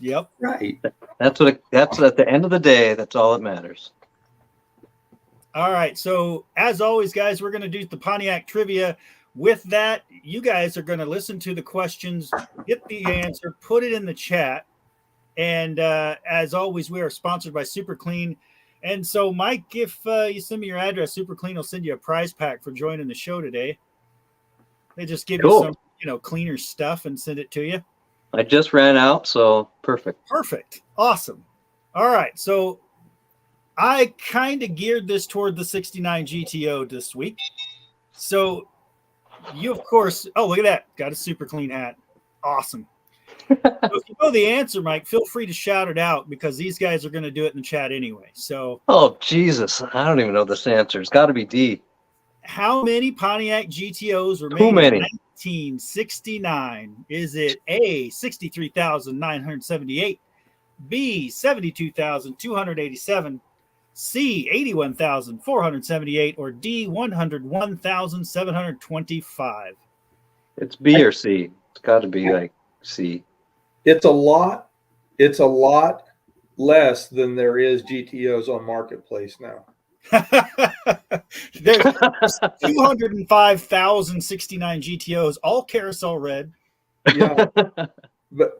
Yep. Right. That's at the end of the day, that's all that matters. All right. So as always, guys, we're going to do the Pontiac trivia. With that, you guys are going to listen to the questions, get the answer, put it in the chat. And as always, we are sponsored by Super Clean. And so, Mike, if you send me your address, Super Clean will send you a prize pack for joining the show today. They just give you some, cleaner stuff and send it to you. I just ran out, so perfect. Perfect. Awesome. All right. So I kind of geared this toward the 69 GTO this week. So you, of course, oh, look at that. Got a Super Clean hat. Awesome. So if you know the answer, Mike, feel free to shout it out because these guys are going to do it in the chat anyway. So, Oh, Jesus. I don't even know this answer. It's got to be D. how many Pontiac GTOs were Too made in many. 1969? Is it A, 63,978, B, 72,287, C, 81,478, or D, 101,725? It's B or C. It's got to be like C. It's a lot. It's a lot less than there is GTOs on Marketplace now. There's 205,069 GTOs, all carousel red. Yeah.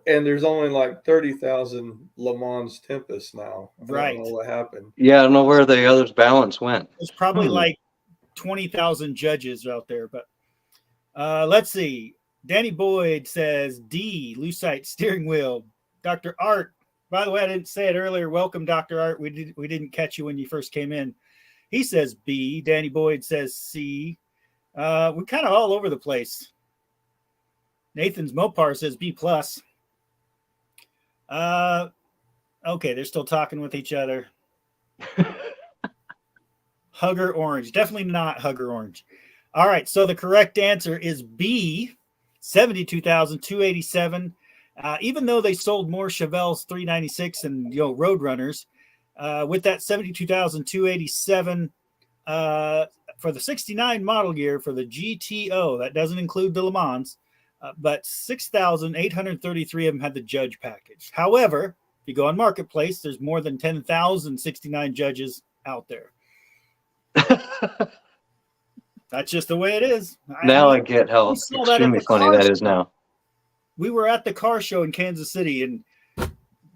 And there's only like 30,000 Le Mans Tempest now. Right. I don't know what happened. Yeah, I don't know where the others' balance went. There's probably like 20,000 judges out there. But let's see. Danny Boyd says D, Lucite steering wheel. Dr. Art, by the way, I didn't say it earlier. Welcome, Dr. Art. We didn't catch you when you first came in. He says B. Danny Boyd says C. We're kind of all over the place. Nathan's Mopar says B+. Okay, they're still talking with each other. Hugger Orange. Definitely not Hugger Orange. All right, so the correct answer is B, 72,287. Even though they sold more Chevelles 396 and Roadrunners, with that 72,287 for the 69 model year for the GTO, that doesn't include the Le Mans, but 6,833 of them had the judge package. However, if you go on Marketplace, there's more than 10,069 judges out there. That's just the way it is. Now I get how extremely funny that is now. We were at the car show in Kansas City, and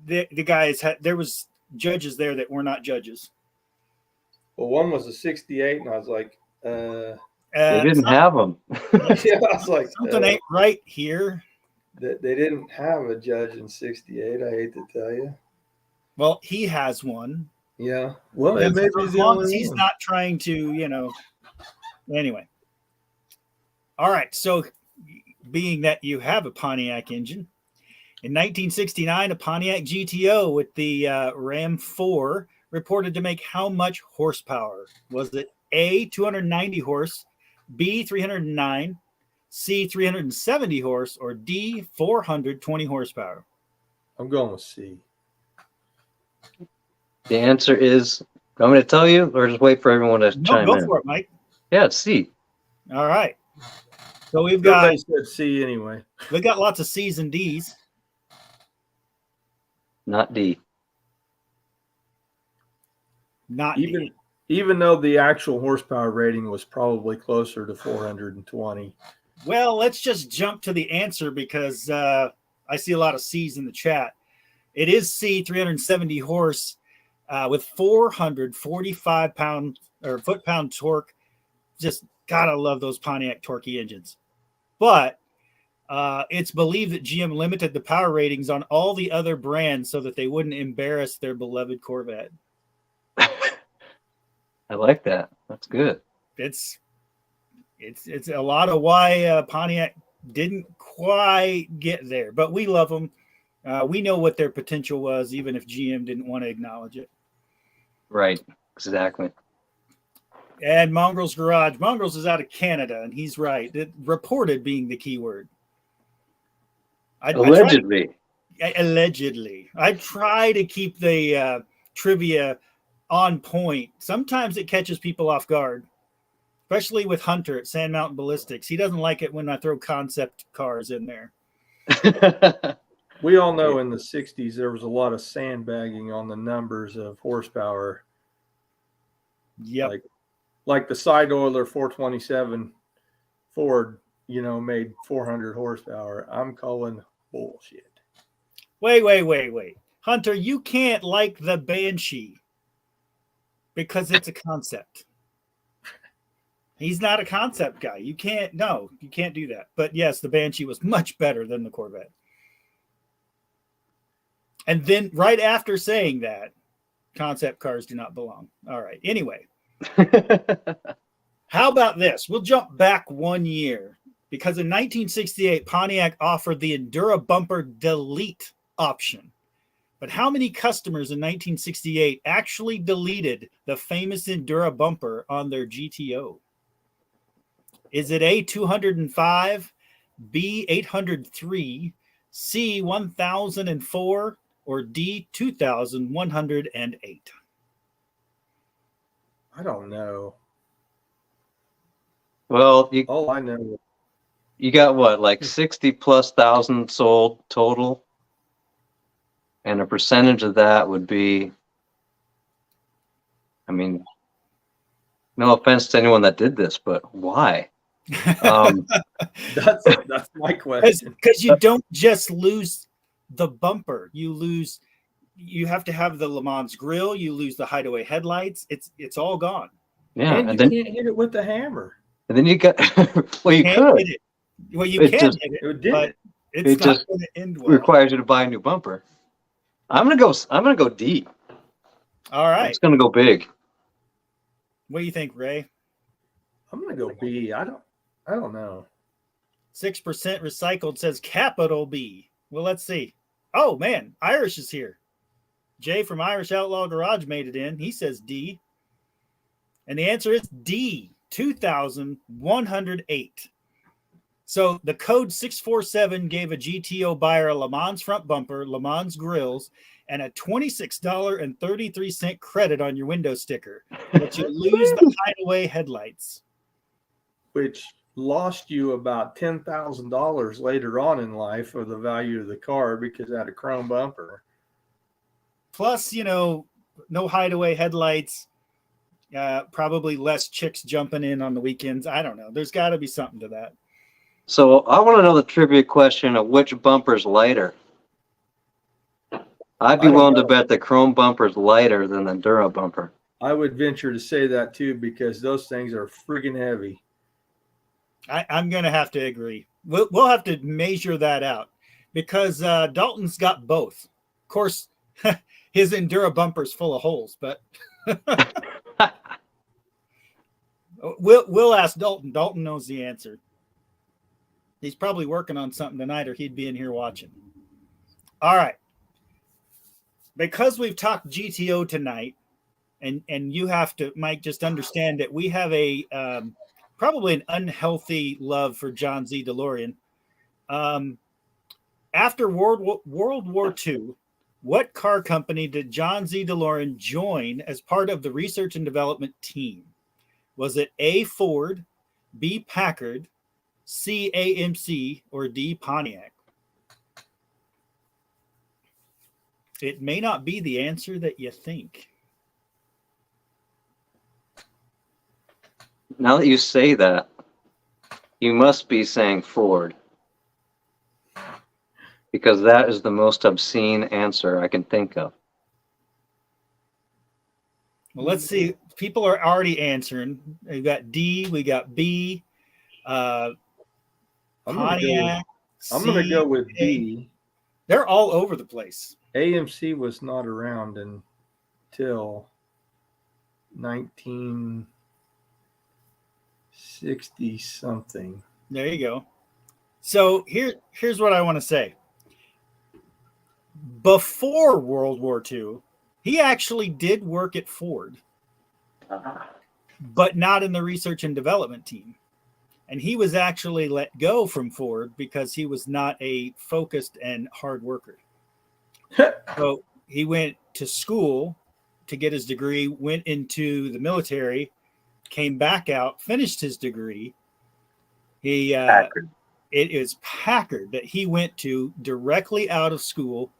the guys there was judges there that were not judges. Well, one was a 68, and I was like, they didn't have them. Yeah, I was like, something ain't right here. They didn't have a judge in 68. I hate to tell you. Well, he has one. Yeah. Well, as long as he's not trying to, Anyway. All right. So, being that you have a Pontiac engine, in 1969, a Pontiac GTO with the Ram 4 reported to make how much horsepower? Was it A, 290 horse, B, 309, C, 370 horse, or D, 420 horsepower? I'm going with C. The answer is, I'm going to tell you, or just wait for everyone to chime in? Go for it, Mike. Yeah, it's C. All right. So we've got. Everybody said C anyway. We got lots of C's and D's. Not D. Not even though the actual horsepower rating was probably closer to 420. Well, let's just jump to the answer because I see a lot of C's in the chat. It is C, 370 horse with 445 pound or foot-pound torque. Just gotta love those Pontiac torquey engines. But it's believed that GM limited the power ratings on all the other brands so that they wouldn't embarrass their beloved Corvette. I like that. That's good. It's a lot of why Pontiac didn't quite get there, but we love them. We know what their potential was, even if GM didn't want to acknowledge it. Right. Exactly. And Mongrel's Garage. Mongrel's is out of Canada, and he's right. Reported being the key word. Allegedly. Allegedly. I try to keep the trivia on point. Sometimes it catches people off guard, especially with Hunter at Sand Mountain Ballistics. He doesn't like it when I throw concept cars in there. We all know in the 60s there was a lot of sandbagging on the numbers of horsepower. Yep. Like the side oiler 427 Ford, made 400 horsepower. I'm calling bullshit. Wait. Hunter, you can't like the Banshee because it's a concept. He's not a concept guy. You can't do that. But yes, the Banshee was much better than the Corvette. And then right after saying that, concept cars do not belong. All right. Anyway. How about this? We'll jump back 1 year. because in 1968, Pontiac offered the Endura Bumper Delete option. But how many customers in 1968 actually deleted the famous Endura bumper on their GTO? Is it A, 205, B, 803, C, 1004, or D, 2108? I don't know. Well, All I know. you got what, like 60,000+ sold total? And a percentage of that would be, I mean, no offense to anyone that did this, but why? That's my question. Because you don't just lose the bumper, you have to have the Le Mans grill, you lose the hideaway headlights, it's all gone. Yeah, And you then can't hit it with the hammer. and then you got well, you Can't could. hit it. Well, you It can just- hit It it, did but it. it's It not just going to end well. requires you to buy a new bumper. I'm gonna go D. All I'm right. just gonna go big. What do you think, Ray? I'm gonna go B. I don't know. 6% recycled says capital B. Well, let's see. Oh man, Irish is here. Jay from Irish Outlaw Garage made it in. He says D. And the answer is D, 2,108. So the code 647 gave a GTO buyer a Le Mans front bumper, Le Mans grills, and a $26.33 credit on your window sticker. But you lose the hideaway headlights. Which lost you about $10,000 later on in life of the value of the car because it had a chrome bumper. Plus, no hideaway headlights. Probably less chicks jumping in on the weekends. I don't know. There's got to be something to that. So I want to know the trivia question of which bumper's lighter. I'd be willing to bet the chrome bumper's lighter than the Enduro bumper. I would venture to say that too because those things are friggin' heavy. I'm going to have to agree. We'll have to measure that out because Dalton's got both. Of course, his Enduro bumper's full of holes, but we'll ask Dalton. Dalton knows the answer. He's probably working on something tonight or he'd be in here watching. All right. Because we've talked GTO tonight, and you have to, Mike, just understand that we have a probably an unhealthy love for John Z. DeLorean. After World War II, what car company did John Z. DeLorean join as part of the research and development team? Was it A, Ford, B, Packard, C, AMC, or D, Pontiac? It may not be the answer that you think. Now that you say that, you must be saying Ford. Because that is the most obscene answer I can think of. Well, let's see. People are already answering. We got D, we got B, Pontiac. I'm going to go with B. They're all over the place. AMC was not around until 1960 something. There you go. So here's what I want to say. Before World War II, he actually did work at Ford, but not in the research and development team. And he was actually let go from Ford because he was not a focused and hard worker. So he went to school to get his degree, went into the military, came back out, finished his degree. It is Packard that he went to directly out of school.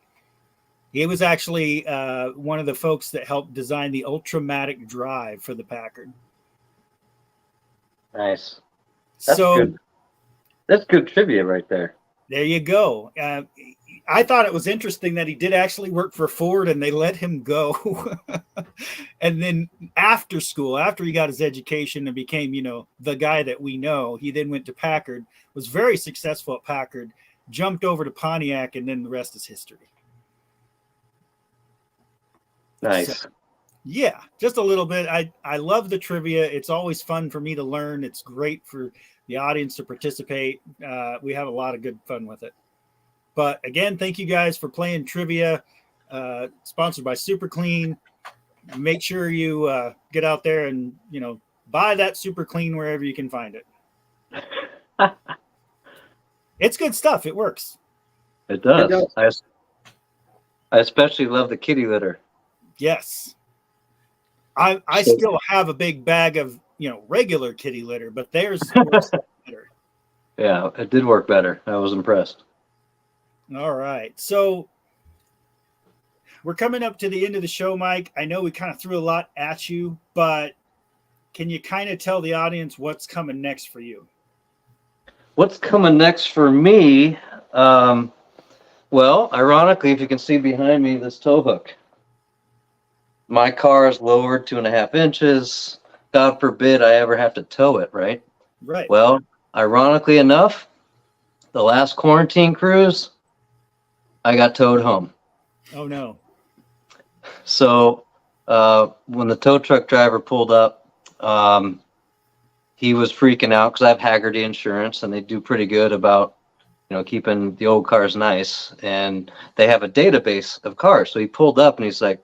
He was actually one of the folks that helped design the Ultramatic drive for the Packard. Nice. That's so good. That's good trivia right there. There you go. I thought it was interesting that he did actually work for Ford and they let him go. And then after school, after he got his education and became, the guy that we know, he then went to Packard, was very successful at Packard, jumped over to Pontiac, and then the rest is history. Nice. Yeah, just a little bit. I love the trivia. It's always fun for me to learn. It's great for the audience to participate. We have a lot of good fun with it. But again, thank you guys for playing trivia. Sponsored by Super Clean. Make sure you get out there and buy that Super Clean wherever you can find it. It's good stuff. It works. It does. I especially love the kitty litter. Yes. I still have a big bag of regular kitty litter, but theirs works better. Yeah, it did work better. I was impressed. All right. So we're coming up to the end of the show, Mike. I know we kind of threw a lot at you, but can you kind of tell the audience what's coming next for you? What's coming next for me? Well, ironically, if you can see behind me, this tow hook. My car is lowered 2.5 inches. God forbid I ever have to tow it, right? Right. Well, ironically enough, the last quarantine cruise, I got towed home. Oh, no. So when the tow truck driver pulled up, he was freaking out because I have Haggerty insurance, and they do pretty good about keeping the old cars nice. And they have a database of cars. So he pulled up and he's like,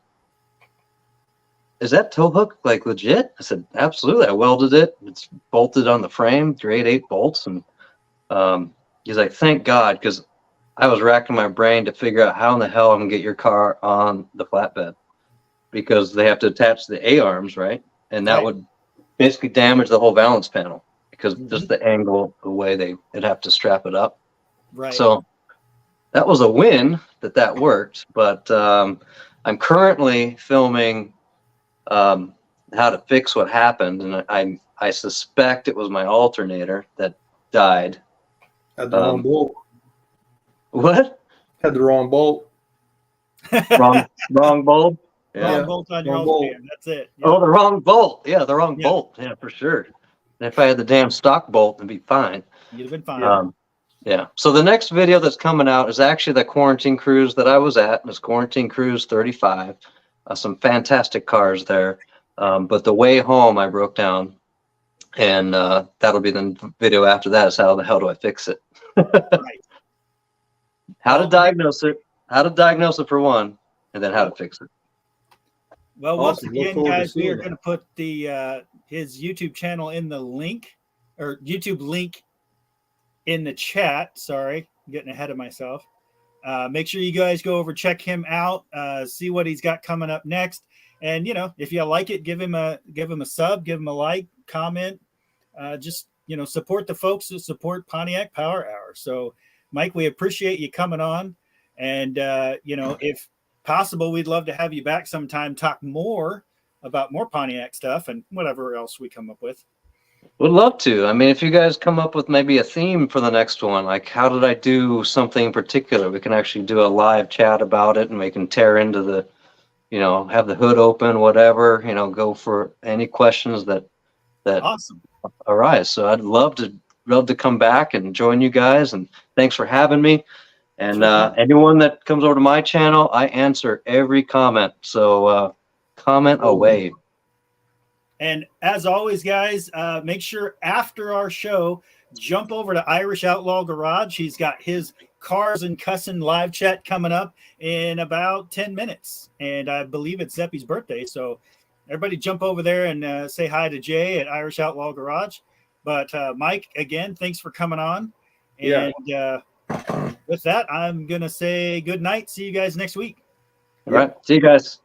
"Is that tow hook like legit?" I said, "Absolutely. I welded it. It's bolted on the frame, grade 8 bolts." And he's like, "Thank God," because I was racking my brain to figure out how in the hell I'm gonna get your car on the flatbed, because they have to attach the A-arms, right? And that would basically damage the whole balance panel because just the angle, the way they'd have to strap it up. Right. So that was a win that worked. But I'm currently filming how to fix what happened, and I suspect it was my alternator that died. Had the wrong bolt. What? Had the wrong bolt. wrong bulb. Wrong bolt on your alternator. That's it. Yep. Oh, the wrong bolt. Yeah, the wrong bolt. Yeah, for sure. If I had the damn stock bolt, it'd be fine. You'd have been fine. Yeah. So the next video that's coming out is actually the quarantine cruise that I was at. It's Quarantine Cruise 35. Some fantastic cars there. But the way home, I broke down, and that'll be the video after that. Is how the hell do I fix it? Right. How to diagnose it for one, and then how to fix it. Well, once again, guys, we are going to put his YouTube channel in the link, or YouTube link in the chat. Sorry, I'm getting ahead of myself. Make sure you guys go over, check him out, see what he's got coming up next. And if you like it, give him a sub, give him a like, comment. Just support the folks that support Pontiac Power Hour. So, Mike, we appreciate you coming on, and if possible, we'd love to have you back sometime, talk more about more Pontiac stuff and whatever else we come up with. Would love to. I mean, if you guys come up with maybe a theme for the next one, like how did I do something in particular, we can actually do a live chat about it, and we can tear into the, have the hood open, whatever, go for any questions that awesome arise. So I'd love to come back and join you guys, and thanks for having me. And anyone that comes over to my channel, I answer every comment. So comment away. And as always, guys, make sure after our show, jump over to Irish Outlaw Garage. He's got his Cars and Cussin' live chat coming up in about 10 minutes. And I believe it's Zeppi's birthday. So everybody jump over there and say hi to Jay at Irish Outlaw Garage. But Mike, again, thanks for coming on. And with that, I'm going to say good night. See you guys next week. All right. See you guys.